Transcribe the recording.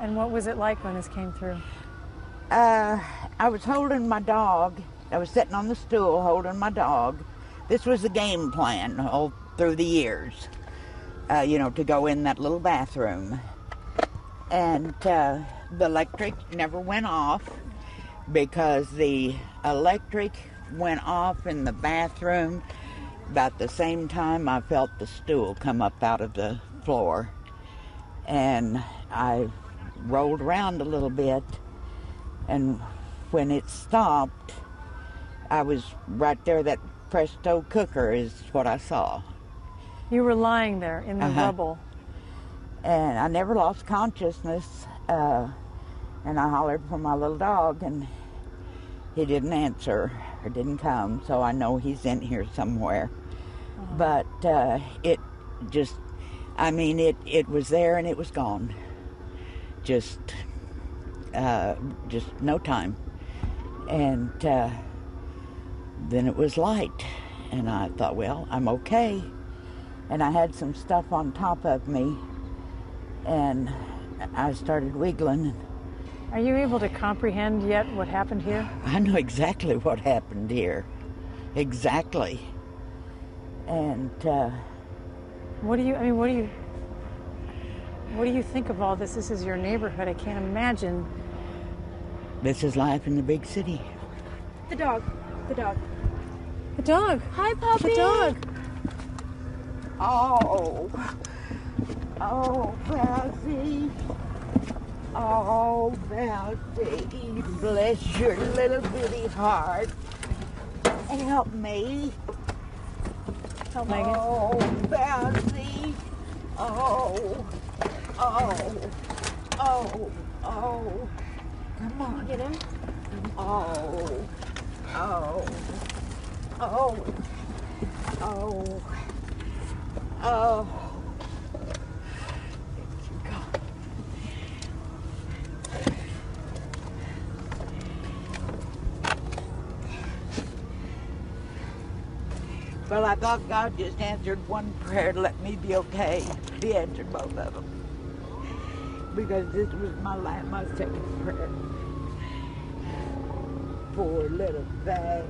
And what was it like when this came through? I was holding my dog. I was sitting on the stool holding my dog. This was the game plan all through the years, to go in that little bathroom. And the electric never went off because the electric went off in the bathroom about the same time I felt the stool come up out of the floor. And I rolled around a little bit, and when it stopped, I was right there. That presto cooker is what I saw. You were lying there in the rubble. And I never lost consciousness, and I hollered for my little dog, and he didn't answer or didn't come, so I know he's in here somewhere. But it was there and it was gone. Just no time. And then it was light, and I thought, well, I'm okay. And I had some stuff on top of me, and I started wiggling. Are you able to comprehend yet what happened here? I know exactly what happened here. Exactly. And what do you think of all this? This is your neighborhood. I can't imagine. This is life in the big city. The dog. The dog. Hi, puppy. The dog. Oh, Belzy. Oh, Belzy. Bless your little bitty heart. Help me. Help Megan. Oh, Belzy. Oh. Come on. Get him. Oh. Well, I thought God just answered one prayer to let me be okay. He answered both of them. Because this was my second prayer. Poor little thing.